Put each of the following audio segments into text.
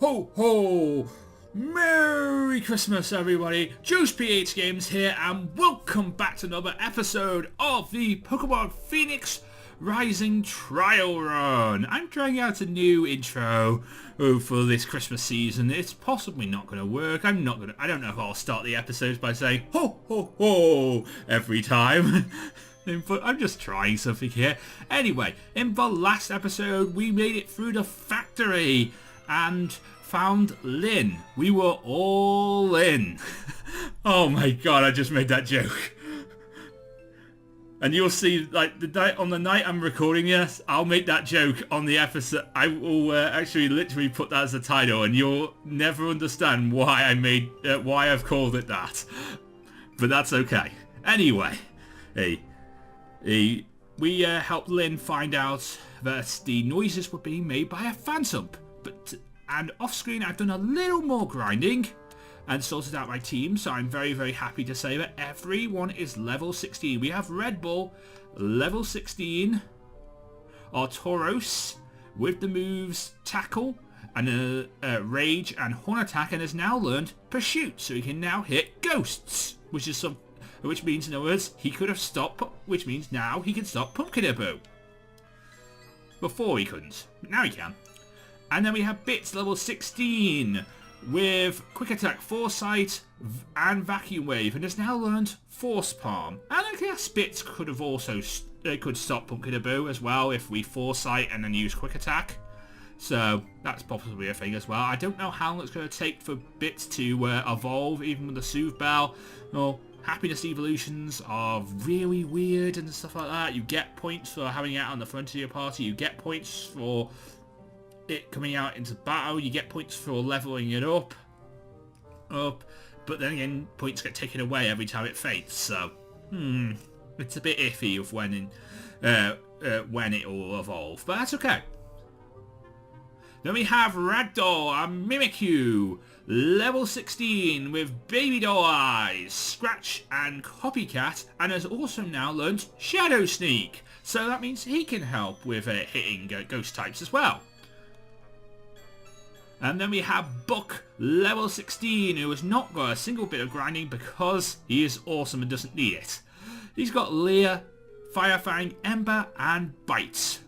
ho ho! Merry Christmas everybody! JoesphGames here and welcome back to another episode of the Pokemon Phoenix Rising Trial Run. I'm trying out a new intro for this Christmas season. It's possibly not going to work. I don't know if I'll start the episodes by saying ho ho ho every time. But I'm just trying something here. Anyway, in the last episode we made it through the factory and found Lynn. We were all in. Oh my god, I just made that joke. And you'll see, like, on the night I'm recording this, I'll make that joke on the episode. I will actually literally put that as a title, and you'll never understand why why I've called it that. But that's okay. Anyway, we helped Lynn find out that the noises were being made by a phantom. And off screen, I've done a little more grinding and sorted out my team, so I'm very, very happy to say that everyone is level 16. We have Red Bull, level 16, Artauros with the moves Tackle and Rage and Horn Attack, and has now learned Pursuit, so he can now hit Ghosts, which means, in other words, he could have stopped, which means now he can stop Pumpkinaboo. Before he couldn't, but now he can. And then we have Bits, level 16, with Quick Attack, Foresight, and Vacuum Wave, and has now learned Force Palm. And I guess Bits could have also could stop Pumpkinaboo as well if we Foresight and then use Quick Attack. So that's possibly a thing as well. I don't know how long it's going to take for Bits to evolve, even with the Soothe Bell. Well, Happiness evolutions are really weird and stuff like that. You get points for having it out on the front of your party. You get points for it coming out into battle. You get points for leveling it up. But then again, points get taken away every time it fades. So, it's a bit iffy of when it will evolve. But that's okay. Then we have Ragdoll and Mimikyu, level 16 with Baby Doll Eyes, Scratch and Copycat, and has also now learned Shadow Sneak. So that means he can help with hitting ghost types as well. And then we have Buck, level 16, who has not got a single bit of grinding because he is awesome and doesn't need it. He's got Leer, Firefang, Ember, and Bite.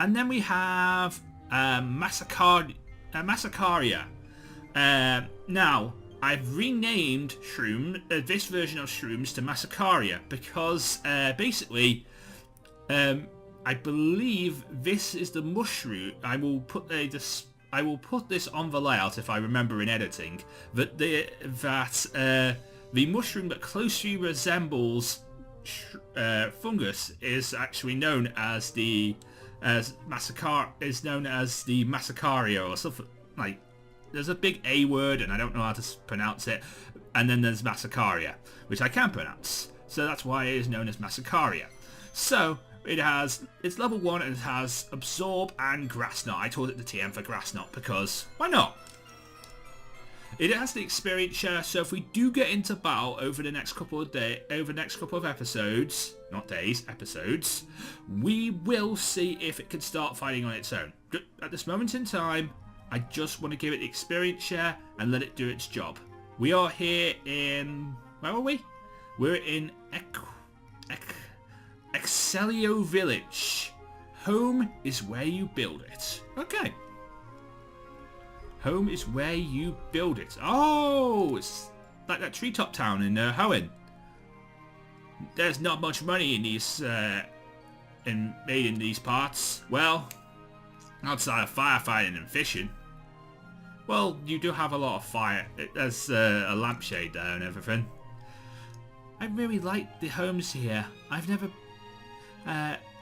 And then we have Massacarea. Now, I've renamed this version of Shrooms to Massacarea because basically, I believe this is the mushroom. I will put this on the layout if I remember in editing. That the mushroom that closely resembles fungus is actually known as the Massacaria or something like. There's a big A word and I don't know how to pronounce it, and then there's Massacaria, which I can pronounce. So that's why it is known as Massacaria. So it's level 1 and it has Absorb and Grass Knot. I called it the TM for Grass Knot because why not? It has the experience share, so if we do get into battle over the next couple of episodes, not days, episodes, we will see if it can start fighting on its own. At this moment in time, I just want to give it the experience share and let it do its job. We are here in... where are we? We're in Excelio Village. Home is where you build it. Okay. Home is where you build it. Oh, it's like that treetop town in Hoenn. There's not much money in these made in these parts. Well, outside of firefighting and fishing. Well, you do have a lot of fire. There's a lampshade there and everything. I really like the homes here. I've never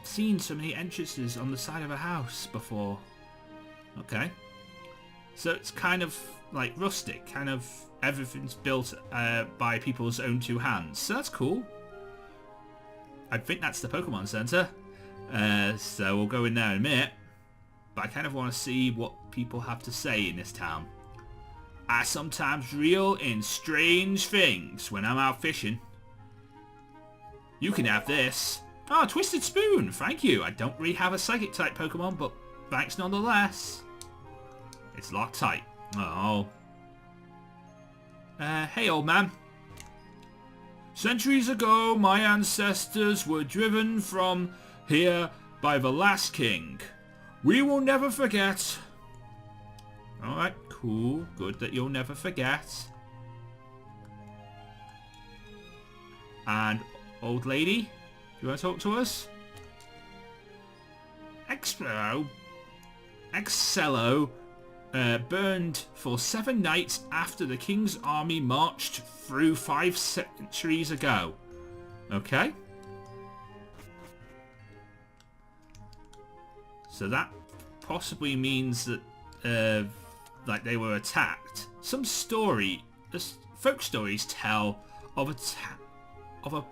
seen so many entrances on the side of a house before. Okay. So it's kind of like rustic, kind of everything's built by people's own two hands. So that's cool. I think that's the Pokemon Center. So we'll go in there in a minute. But I kind of want to see what people have to say in this town. I sometimes reel in strange things when I'm out fishing. You can have this. Oh, Twisted Spoon, thank you. I don't really have a Psychic type Pokemon, but thanks nonetheless. It's locked tight. Oh. Hey, old man. Centuries ago, my ancestors were driven from here by the last king. We will never forget. Alright, cool. Good that you'll never forget. And, old lady, you want to talk to us? Excello burned for 7 nights after the king's army marched through 5 centuries ago. Okay. So that possibly means that like they were attacked. Some story, folk stories tell of a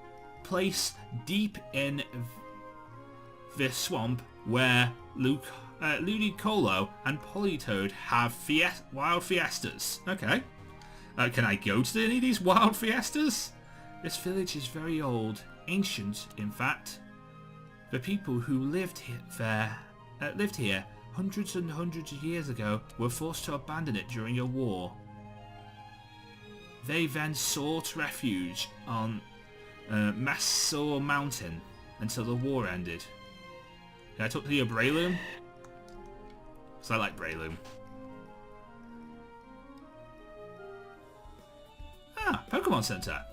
place deep in the swamp where Ludicolo and Politoad have wild fiestas. Okay. Can I go to any of these wild fiestas? This village is very old. Ancient, in fact. The people who lived here hundreds and hundreds of years ago were forced to abandon it during a war. They then sought refuge on Massor Mountain until the war ended. Can I talk to you, Breloom? Because I like Breloom. Ah, Pokemon Center.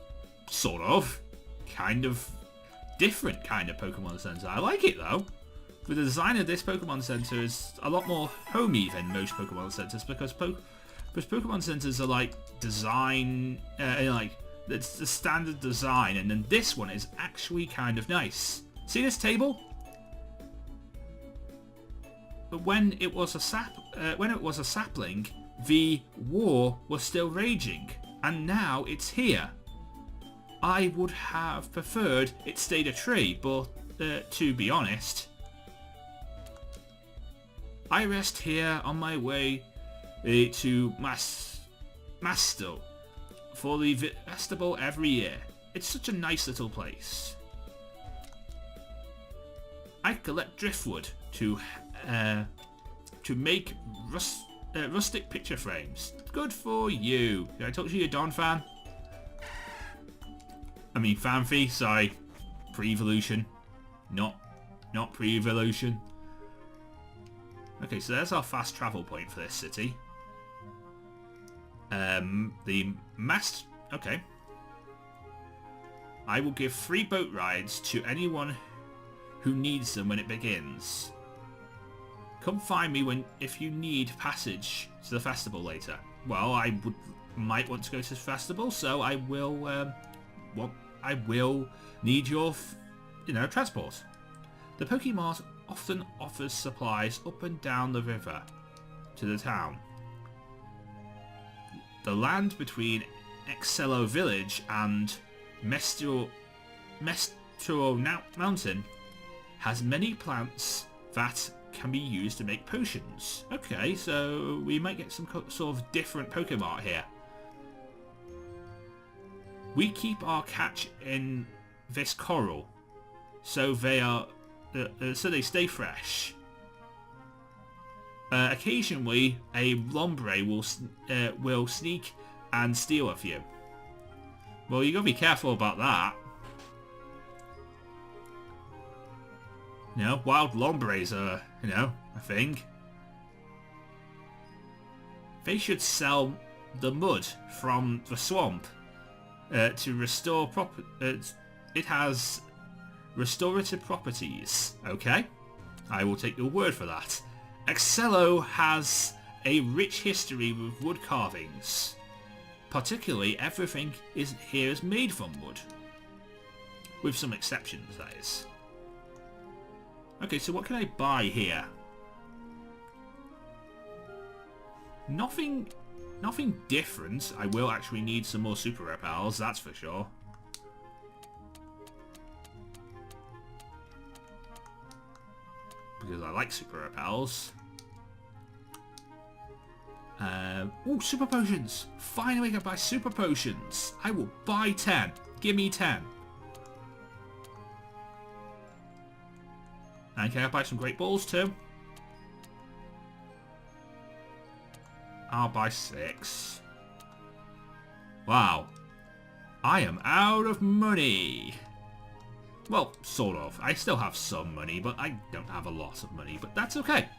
Sort of. Kind of. Different kind of Pokemon Center. I like it though. The design of this Pokemon Center is a lot more homey than most Pokemon Centers because Pokemon Centers are like design, like it's the standard design, and then this one is actually kind of nice. See this table? But when it was a sapling, the war was still raging, and now it's here. I would have preferred it stayed a tree, but to be honest, I rest here on my way to Masto for the festival every year. It's such a nice little place. I collect driftwood to make rustic picture frames. Good for you. Can I talk to you, Don fan? I mean Fanfi, sorry. Pre-evolution. Not pre-evolution. Okay, so there's our fast travel point for this city. Okay. I will give free boat rides to anyone who needs them when it begins. Come find me if you need passage to the festival later. Well, I might want to go to the festival, so I will. I will need your, transport. The Pokemart often offers supplies up and down the river to the town. The land between Excello Village and Mesturo Mountain has many plants that can be used to make potions. Okay, so we might get some sort of different Pokemon here. We keep our catch in this coral, so they stay fresh. Occasionally, a Lombre will sneak and steal a few. Well, you gotta be careful about that. Wild Lombres are, a thing. They should sell the mud from the swamp to restore it has restorative properties. Okay, I will take your word for that. Excello has a rich history with wood carvings. Particularly, everything here is made from wood. With some exceptions, that is. Okay, so what can I buy here? Nothing different. I will actually need some more super repels, that's for sure. Because I like super repels. Oh, super potions! Finally I can buy super potions! I will buy 10. Give me 10. And can I buy some great balls too? I'll buy 6. Wow. I am out of money. Well, sort of. I still have some money, but I don't have a lot of money. But that's okay.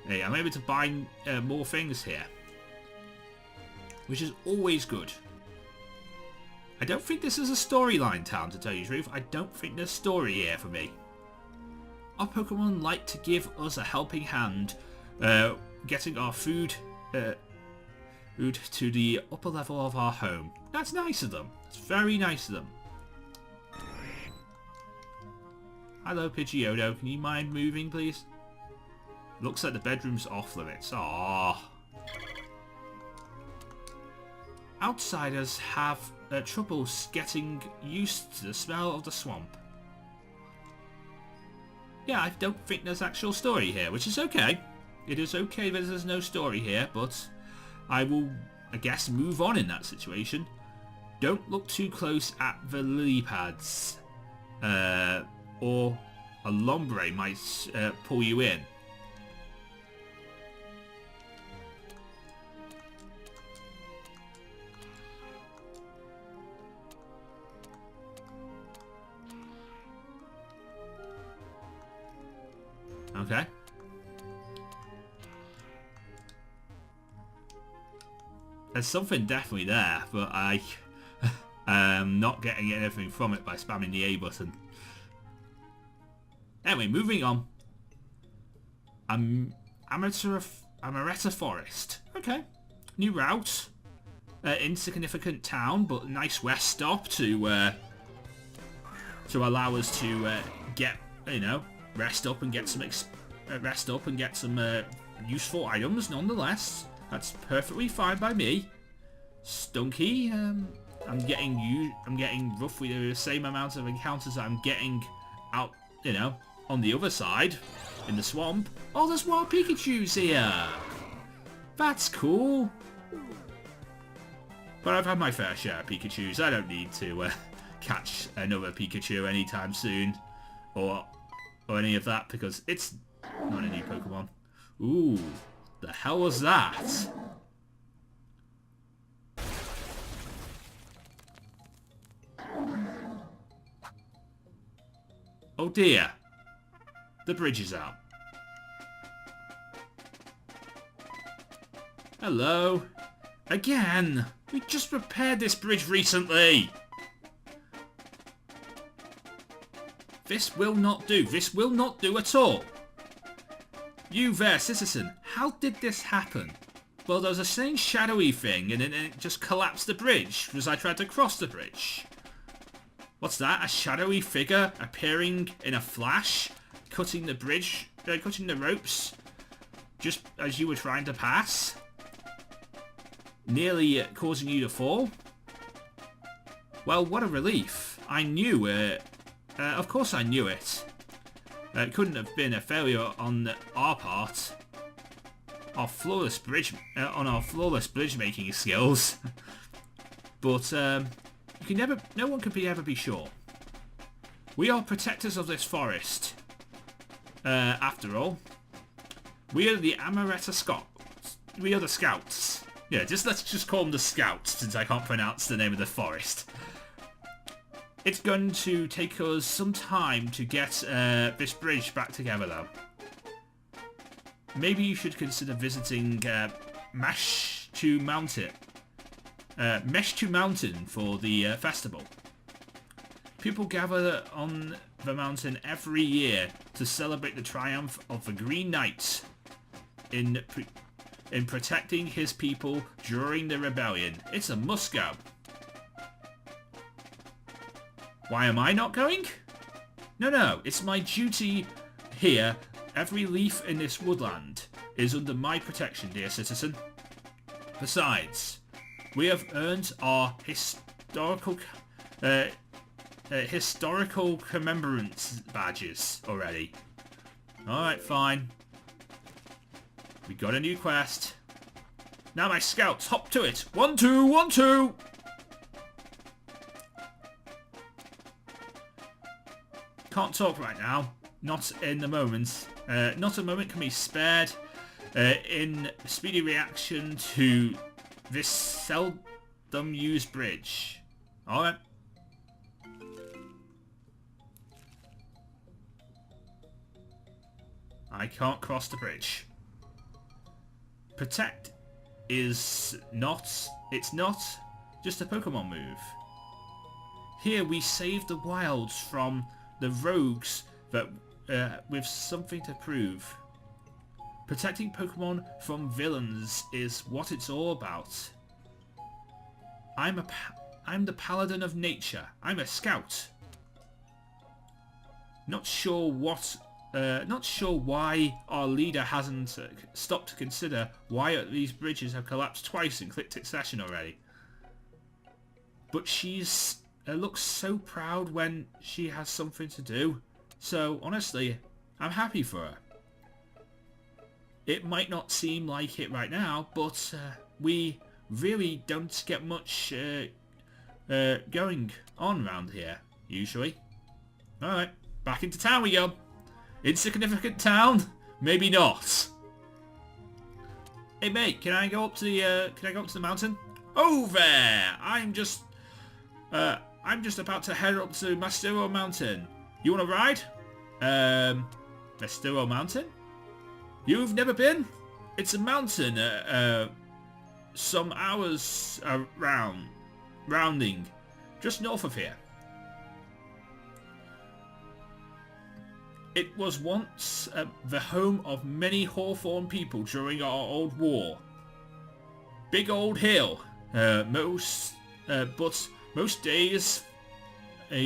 Hey, I'm able to buy more things here. Which is always good. I don't think this is a storyline town, to tell you the truth. I don't think there's story here for me. Our Pokemon like to give us a helping hand, getting our food to the upper level of our home. That's nice of them. It's very nice of them. Hello, Pidgeotto. Can you mind moving, please? Looks like the bedroom's off limits. Aww. Outsiders have trouble getting used to the smell of the swamp. Yeah, I don't think there's actual story here, which is okay. It is okay that there's no story here, but I will, I guess, move on in that situation. Don't look too close at the lily pads, or a lombre might pull you in. Okay. There's something definitely there, but I am not getting anything from it by spamming the A button. Anyway, moving on. Amaretta Forest. Okay. New route. Insignificant town, but nice rest stop to allow us to get, you know, rest up and get some useful items nonetheless. That's perfectly fine by me. Stunky, I'm getting roughly the same amount of encounters I'm getting out, you know, on the other side in the swamp. Oh, there's more Pikachus here. That's cool. But I've had my fair share of Pikachus. I don't need to catch another Pikachu anytime soon, or any of that, because it's not a new Pokemon. Ooh, the hell was that? Oh dear. The bridge is out. Hello. Again. We just repaired this bridge recently. This will not do. This will not do at all. You there, citizen. How did this happen? Well, there was a strange shadowy thing and then it just collapsed the bridge as I tried to cross the bridge. What's that? A shadowy figure appearing in a flash, cutting the bridge, cutting the ropes, just as you were trying to pass, nearly causing you to fall. Well, what a relief. I knew it. Of course I knew it. It couldn't have been a failure on our part. Our flawless bridge, making skills. But you can never, no one can ever be sure. We are protectors of this forest. After all, we are the Amaretta Scouts. We are the Scouts. Yeah, let's just call them the Scouts, since I can't pronounce the name of the forest. It's going to take us some time to get this bridge back together, though. Maybe you should consider visiting Meshtu Mountain for the festival. People gather on the mountain every year to celebrate the triumph of the Green Knight in protecting his people during the rebellion. It's a must-go. Why am I not going? No, it's my duty here. Every leaf in this woodland is under my protection, dear citizen. Besides, we have earned our historical commemorance badges already. Alright, fine. We got a new quest. Now my scouts, hop to it. 1, 2, 1, 2. Can't talk right now. Not in the moment. Not a moment can be spared. in speedy reaction to this seldom used bridge. Alright. I can't cross the bridge. Protect is not... It's not just a Pokemon move. Here we save the wilds from the rogues that with something to prove. Protecting Pokemon from villains is what it's all about. I'm the paladin of nature. I'm a scout. Not sure why our leader hasn't stopped to consider why these bridges have collapsed twice in quick succession already. But she's looks so proud when she has something to do. So honestly, I'm happy for her. It might not seem like it right now, but we really don't get much going on around here, usually. Alright, back into town we go. Insignificant town? Maybe not. Hey mate, can I go up to the mountain? Oh there! I'm just about to head up to Mastero Mountain. You wanna ride? Mastero Mountain? You've never been? It's a mountain, some hours rounding, just north of here. It was once the home of many Hawthorne people during our old war. Big old hill. But most days,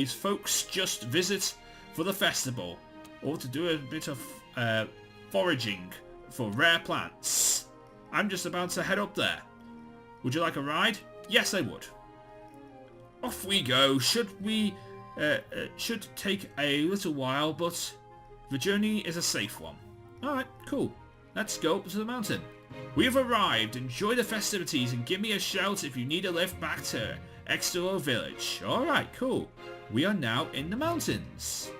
folks just visit for the festival or to do a bit of foraging for rare plants. I'm just about to head up there. Would you like a ride? Yes, I would. Off we go. Should take a little while, but the journey is a safe one. Alright, cool. Let's go up to the mountain. We have arrived. Enjoy the festivities and give me a shout if you need a lift back to Extero Village. Alright, cool. We are now in the mountains.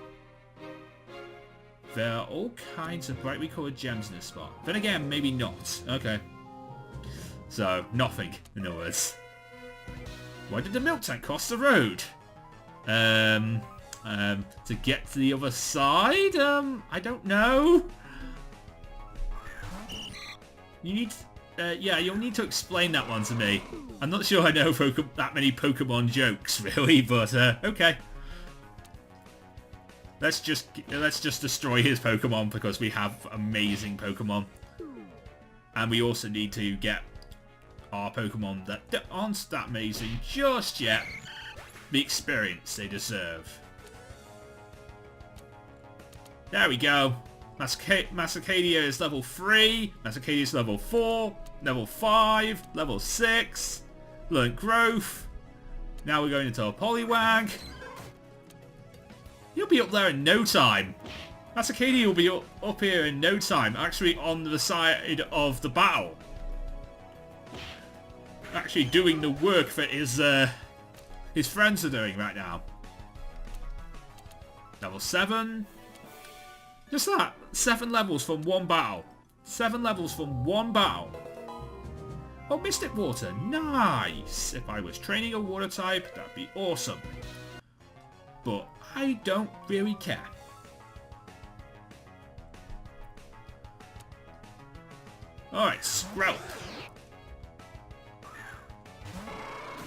There are all kinds of brightly coloured gems in this spot. Then again, maybe not. Okay. So, nothing, in other words. Why did the milk tank cross the road? To get to the other side? I don't know. You need... yeah, you'll need to explain that one to me. I'm not sure I know that many Pokemon jokes, really, but, okay. Let's just destroy his Pokemon because we have amazing Pokemon. And we also need to get our Pokemon that aren't that amazing just yet the experience they deserve. There we go. Masacadia is level 3, Masacadia is level 4, level 5, level 6, learned growth. Now we're going into a Poliwag. You'll be up there in no time. Masacadia will be up here in no time, actually on the side of the battle. Actually doing the work that his friends are doing right now. Level 7. Just that. 7 levels from one battle. 7 levels from one battle. Oh, Mystic Water. Nice. If I was training a water type, that'd be awesome. But I don't really care. Alright, Sprout.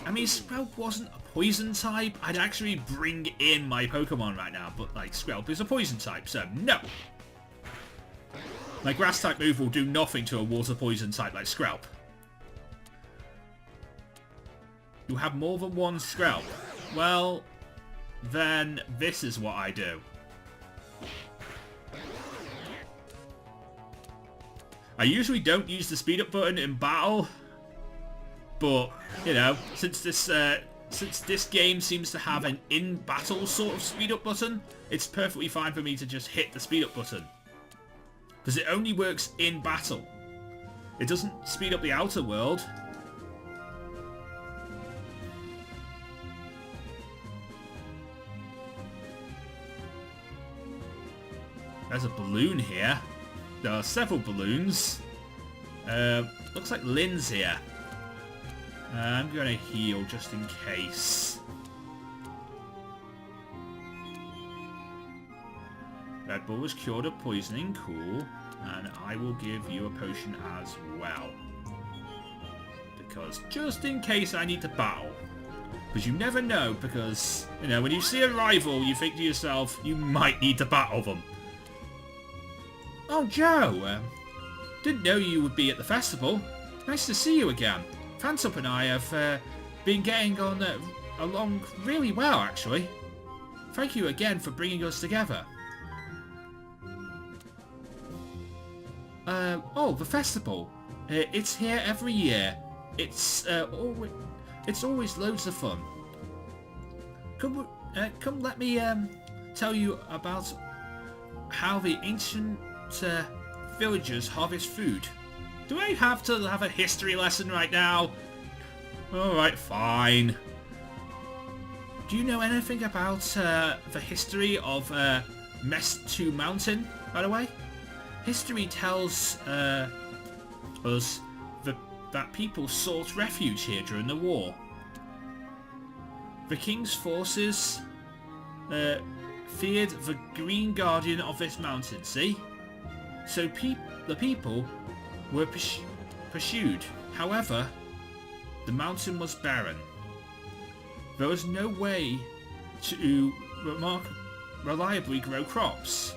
I mean, Sprout wasn't a poison type. I'd actually bring in my Pokemon right now, but like Sprout is a poison type, so no. My grass type move will do nothing to a water poison type like Sprout. You have more than one Sprout. Well, then this is what I do. I usually don't use the speed up button in battle, but you know, since this game seems to have an in-battle sort of speed up button, it's perfectly fine for me to just hit the speed up button. Because it only works in battle. It doesn't speed up the outer world. There's a balloon here. There are several balloons. Looks like Lynn's here. I'm going to heal just in case. Red Bull was cured of poisoning, cool. And I will give you a potion as well. Because just in case I need to battle. Because you never know, because, you know, when you see a rival, you think to yourself, you might need to battle them. Oh, Joe, didn't know you would be at the festival. Nice to see you again. Phantom and I have been getting on along really well, actually. Thank you again for bringing us together. Oh, the festival. It's here every year. It's always loads of fun. Come let me tell you about how the ancient villagers harvest food. Do I have to have a history lesson right now? Alright, fine. Do you know anything about the history of Mestu Mountain, by the way? History tells us that people sought refuge here during the war. The king's forces feared the green guardian of this mountain, see? So the people were pursued. However, the mountain was barren. There was no way to reliably grow crops.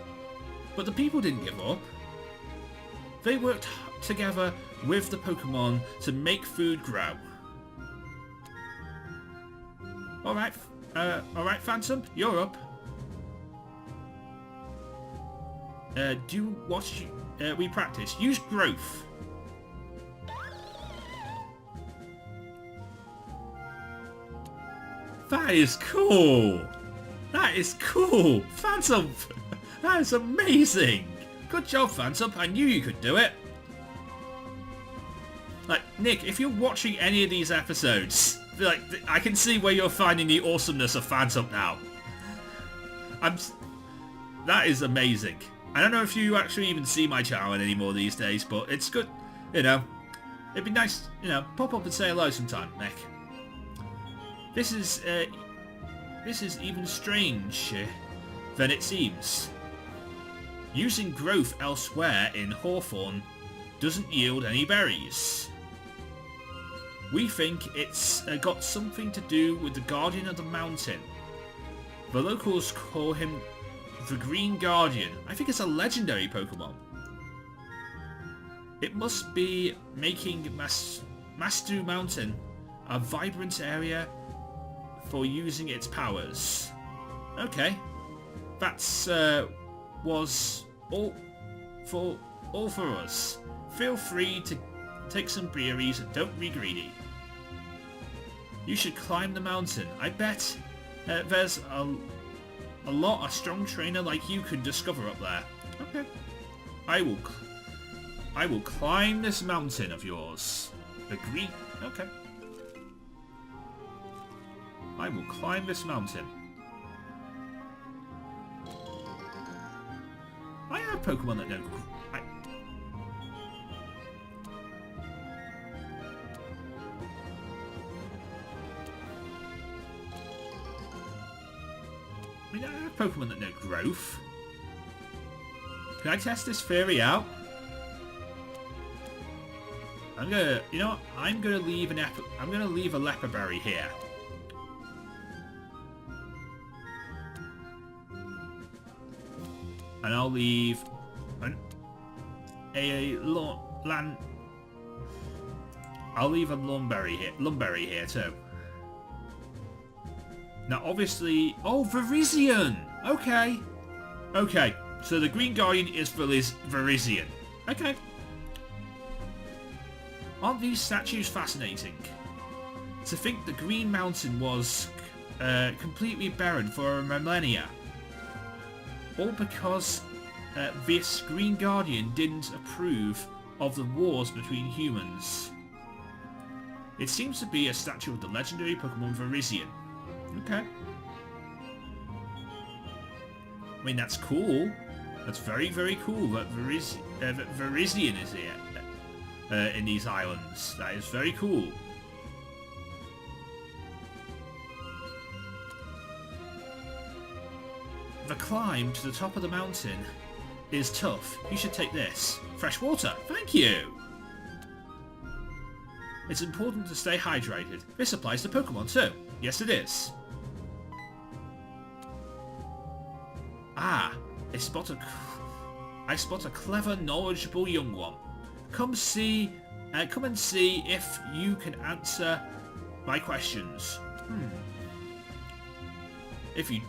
But the people didn't give up. They worked together with the Pokémon to make food grow. Alright, Phantom, you're up. Do what we practice. Use growth. That is cool. That is cool. Phantom, that is amazing. Good job, Phantom. I knew you could do it. Like, Nick, if you're watching any of these episodes, like, I can see where you're finding the awesomeness of Phantom now. That is amazing. I don't know if you actually even see my channel anymore these days, but it's good, you know. It'd be nice, you know, pop up and say hello sometime, Nick. This is even stranger than it seems. Using growth elsewhere in Hawthorne doesn't yield any berries. We think it's got something to do with the Guardian of the Mountain. The locals call him the Green Guardian. I think it's a legendary Pokemon. It must be making Mestu Mountain a vibrant area for using its powers. Okay. That's was all for us. Feel free to take some berries and don't be greedy. You should climb the mountain. I bet there's a lot a strong trainer like you could discover up there. Okay. I will climb this mountain of yours. The green... Okay. I will climb this mountain. I have Pokemon that don't... I have Pokemon that know growth. Can I test this theory out? I'm gonna, you know what? I'm gonna leave a leper berry here. And I'll leave I'll leave a Lumberry here too. Now obviously... Oh, Virizion! Okay. Okay, so the Green Guardian is Virizion. Okay. Aren't these statues fascinating? To think the Green Mountain was completely barren for a millennia. All because this Green Guardian didn't approve of the wars between humans. It seems to be a statue of the legendary Pokemon Virizion. Okay. I mean, that's cool. That's very, very cool that Virizion is here. in these islands. That is very cool. The climb to the top of the mountain is tough. You should take this. Fresh water. Thank you. It's important to stay hydrated. This applies to Pokemon too. Yes, it is. Ah, I spot a clever, knowledgeable young one. Come and see if you can answer my questions. If you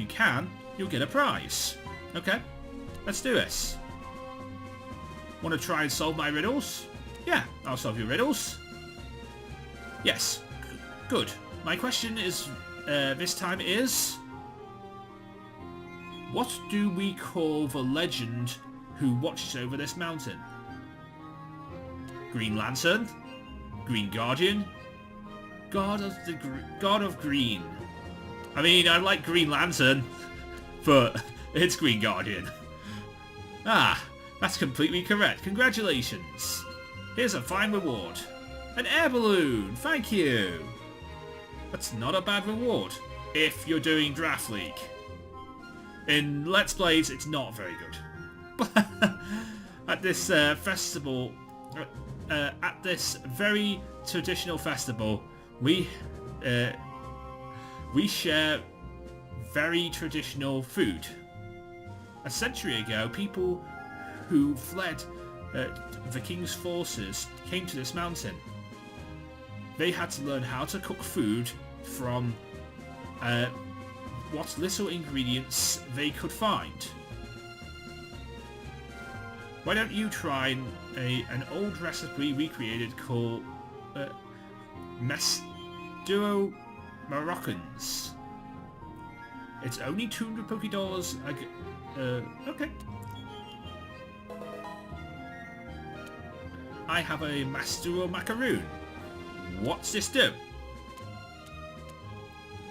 can, you'll get a prize. Okay, let's do this. Want to try and solve my riddles? Yeah, I'll solve your riddles. Yes, good. My question is, this time is... What do we call the legend who watches over this mountain? Green Lantern? Green Guardian? God of Green. I mean, I like Green Lantern, but it's Green Guardian. Ah, that's completely correct. Congratulations. Here's a fine reward. An air balloon. Thank you. That's not a bad reward if you're doing Draft League. In Let's Plays, it's not very good. But at this festival, at this very traditional festival, we share very traditional food. A century ago, people who fled the king's forces came to this mountain. They had to learn how to cook food from what little ingredients they could find. Why don't you try an old recipe we created called Duo Moroccans. It's only 200 Pokédollars. Okay. I have a Masturo Macaroon. What's this do?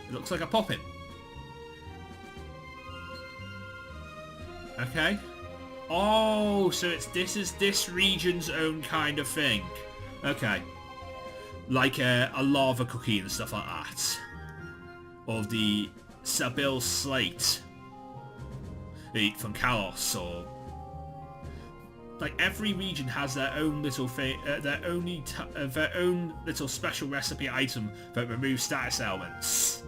It looks like a poppin'. Okay. Oh, so this is this region's own kind of thing. Okay. Like a lava cookie and stuff like that. Or the Sabil Slate. From Kalos, or... Like, every region has their own little thing, their own little special recipe item that removes status elements.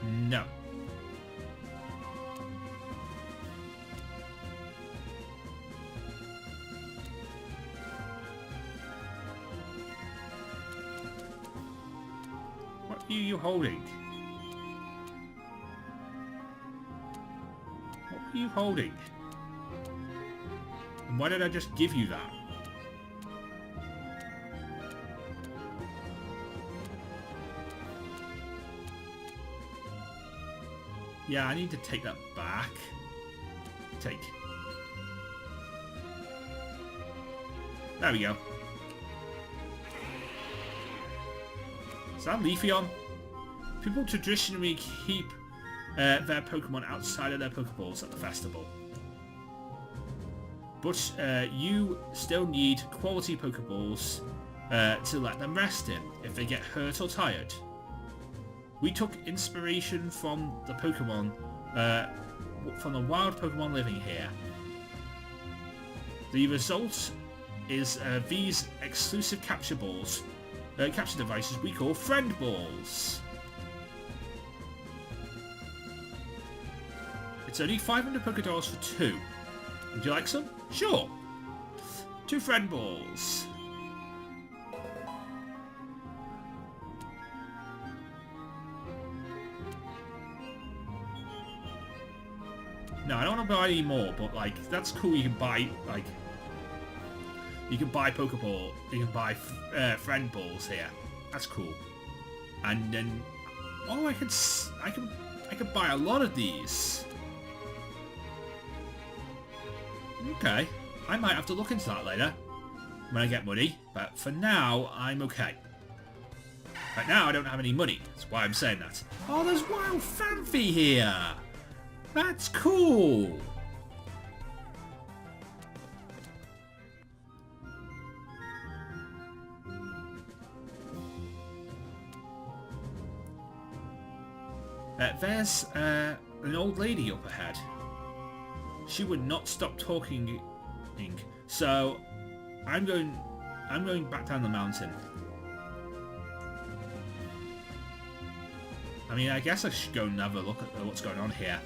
No. What are you holding? What are you holding? And why did I just give you that? Yeah, I need to take that back. Take. There we go. Is that Leafeon? People traditionally keep their Pokemon outside of their Pokeballs at the festival. But you still need quality Pokeballs to let them rest in if they get hurt or tired. We took inspiration from the Pokemon, from the wild Pokemon living here. The result is these exclusive capture balls, capture devices we call Friend Balls. It's only 500 Pokédollars for 2. Would you like some? Sure. 2 Friend Balls. No, I don't want to buy any more, but like, that's cool. You can buy, like, you can buy Pokeball, you can buy Friend Balls here. That's cool. And then, oh, I could buy a lot of these. Okay, I might have to look into that later when I get money, but for now, I'm okay. Right now, I don't have any money. That's why I'm saying that. Oh, there's Wild Fanfy here! That's cool. There's an old lady up ahead. She would not stop talking, so I'm going back down the mountain. I mean, I guess I should go and have a look at what's going on here.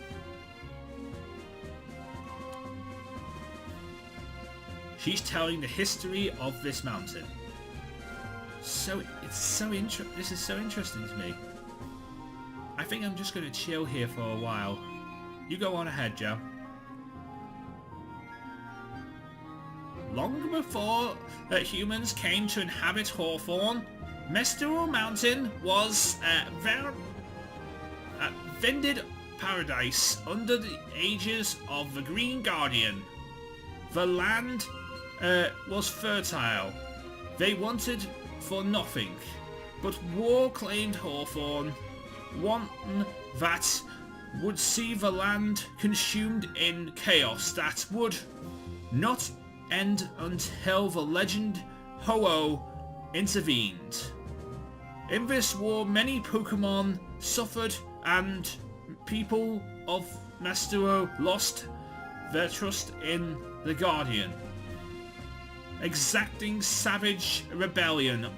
She's telling the history of this mountain. So this is so interesting to me. I think I'm just going to chill here for a while. You go on ahead, Joe. Long before humans came to inhabit Hawthorne, Mestero Mountain was a vended paradise under the aegis of the Green Guardian. The land was fertile. They wanted for nothing, but war claimed Hawthorne, one that would see the land consumed in chaos that would not end until the legend Ho-Oh intervened. In this war, many Pokémon suffered and people of Mestero lost their trust in the Guardian, exacting savage rebellion.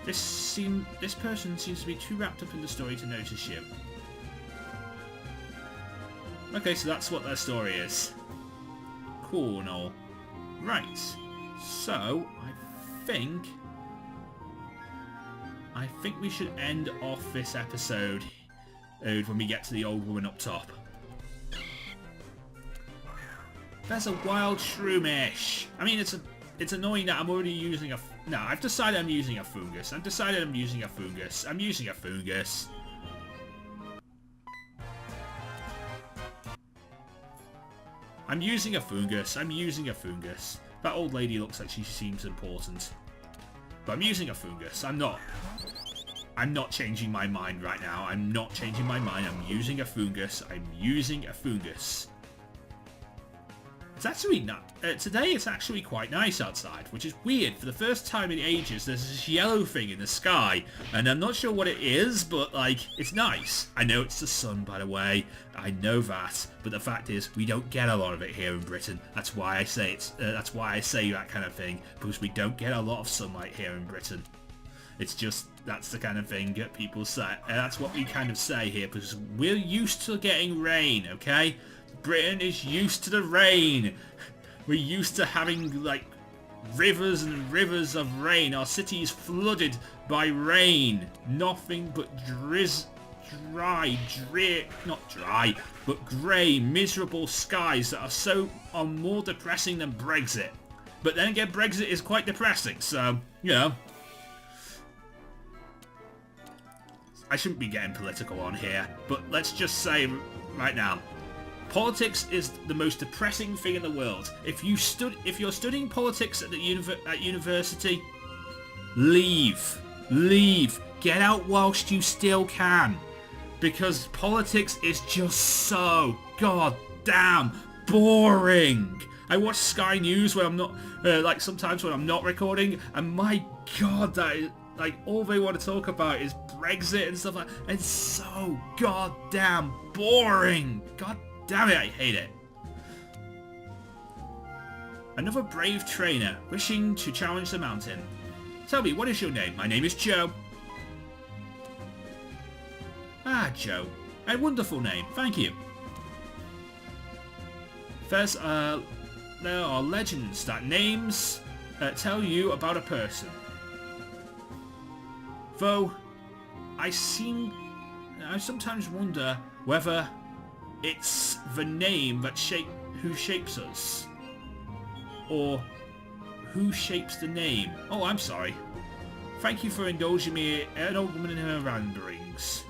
This person seems to be too wrapped up in the story to notice you. Okay, so that's what their story is. Cool and all. Right. So, I think we should end off this episode when we get to the old woman up top. There's a wild shroomish. I mean, it's annoying that I'm already using a... No, I've decided I'm using a fungus. I'm using a fungus. I'm using a fungus. That old lady looks like she seems important. But I'm using a fungus. I'm not changing my mind right now. I'm not changing my mind. I'm using a fungus. It's actually not... today it's actually quite nice outside, which is weird. For the first time in ages, there's this yellow thing in the sky, and I'm not sure what it is, but, like, it's nice. I know it's the sun, by the way. I know that. But the fact is, we don't get a lot of it here in Britain. That's why I say that's why I say that kind of thing, because we don't get a lot of sunlight here in Britain. It's just... that's the kind of thing that people say. That's what we kind of say here, because we're used to getting rain, okay? Britain is used to the rain. We're used to having, like, rivers and rivers of rain. Our city is flooded by rain. Nothing but not dry, but grey, miserable skies that are more depressing than Brexit. But then again, Brexit is quite depressing, so, you know. I shouldn't be getting political on here, but let's just say right now, politics is the most depressing thing in the world. If you're studying politics at university, leave. Get out whilst you still can, because politics is just so goddamn boring. I watch Sky News when I'm not, sometimes when I'm not recording, and my god, that is, like, all they want to talk about is Brexit and stuff like that. It's so goddamn boring. God damn it, I hate it. Another brave trainer wishing to challenge the mountain. Tell me, what is your name? My name is Joe. Ah, Joe. A wonderful name. Thank you. There are legends that names tell you about a person. Though, I sometimes wonder whether it's the name that who shapes us, or who shapes the name. Oh, I'm sorry. Thank you for indulging me, an old woman in her ramblings.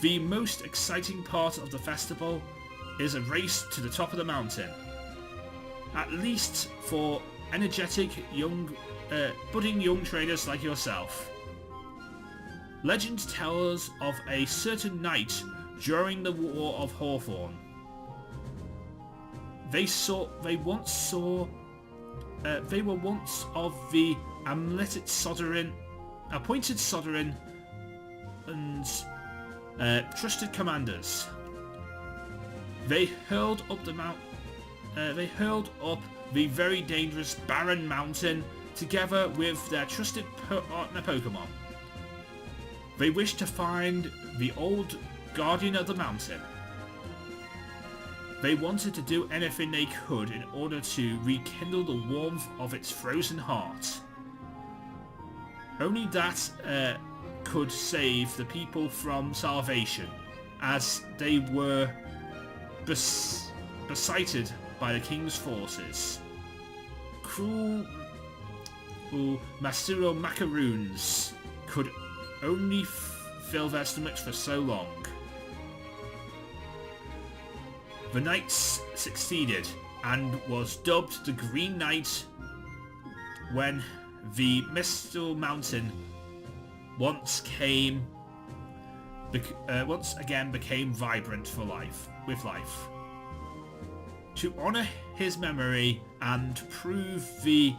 The most exciting part of the festival is a race to the top of the mountain. At least for energetic budding young traders like yourself. Legends tell us of a certain knight during the War of Hawthorne. They were once of the appointed sovereign and trusted commanders. They hurled up the very dangerous barren mountain together with their trusted partner Pokemon. They wished to find the old guardian of the mountain. They wanted to do anything they could in order to rekindle the warmth of its frozen heart. Only that could save the people from starvation, as they were besieged by the king's forces. Cruel Masuro macaroons could only fill their stomachs for so long. The knights succeeded and was dubbed the Green Knight when the Mistle Mountain once again became vibrant with life. To honour his memory and prove their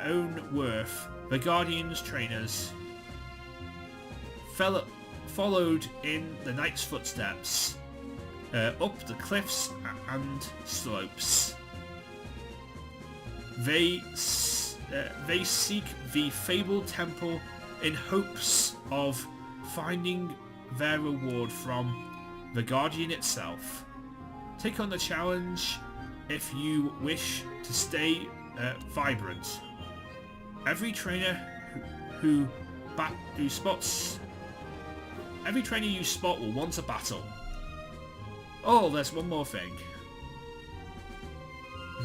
own worth, the Guardian's trainers followed in the knight's footsteps up the cliffs and slopes. They seek the fabled temple in hopes of finding their reward from the Guardian itself. Take on the challenge if you wish to stay vibrant. Every trainer you spot will want a battle. Oh, there's one more thing.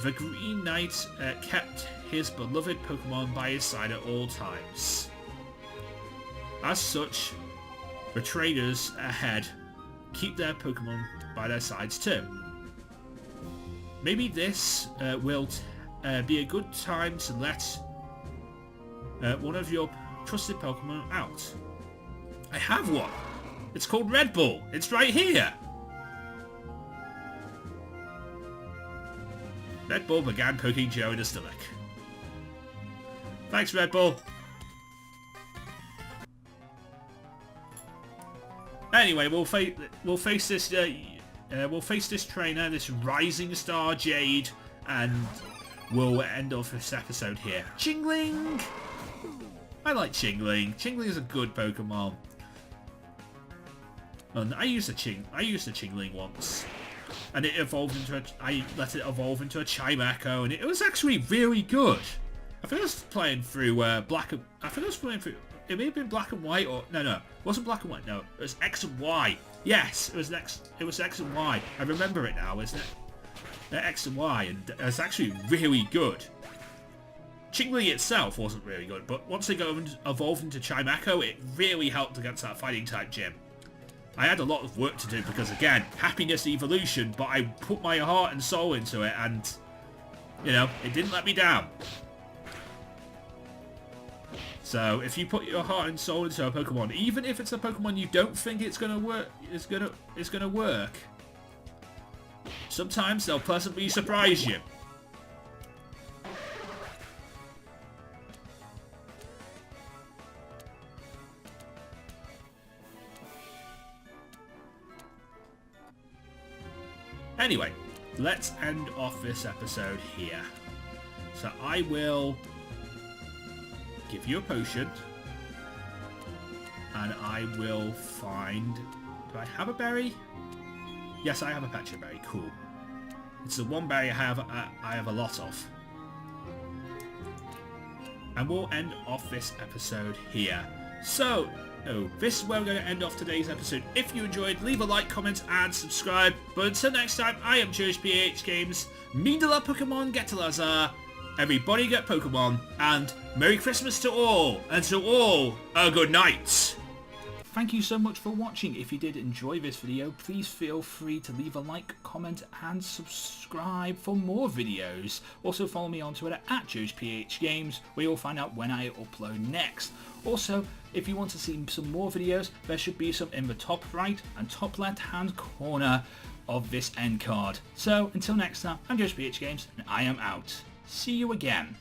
The Green Knight kept his beloved Pokemon by his side at all times. As such, the trainers ahead keep their Pokemon by their sides too. Maybe this will be a good time to let one of your trusted Pokemon out. I have one! It's called Red Bull! It's right here! Red Bull began poking Joe in the stomach. Thanks, Red Bull! Anyway, we'll face this trainer, this rising star Jade, and we'll end off this episode here. Chingling! I like Chingling. Chingling is a good Pokemon. And I used a Chingling once, and it evolved into I let it evolve into a Chimecho, and it was actually really good. I think I was playing through it may have been Black and White, or no, it wasn't Black and White. No, it was X and Y. Yes, it was X and Y. I remember it now. It's X and Y, and it was actually really good. Chingling itself wasn't really good, but once they evolved into Chimecho, it really helped against that fighting type gym. I had a lot of work to do because, again, happiness evolution, but I put my heart and soul into it, and, you know, it didn't let me down. So, if you put your heart and soul into a Pokemon, even if it's a Pokemon you don't think it's gonna work, sometimes they'll pleasantly surprise you. Anyway, let's end off this episode here. So I will give you a potion, and I will find... Do I have a berry? Yes, I have a Pecha berry. Cool. It's the one berry I have a lot of. And we'll end off this episode here. So, this is where we're going to end off today's episode. If you enjoyed, leave a like, comment, and subscribe. But until next time, I am JoesphGames. Mindala Pokemon get to Lazar. Everybody get Pokemon. And Merry Christmas to all. And to all, a good night. thank you so much for watching. If you did enjoy this video, please feel free to leave a like, comment and subscribe for more videos. Also follow me on Twitter at JoesphGames, where you'll find out when I upload next. Also, if you want to see some more videos, there should be some in the top right and top left hand corner of this end card. So until next time, I'm JoesphGames and I am out. See you again.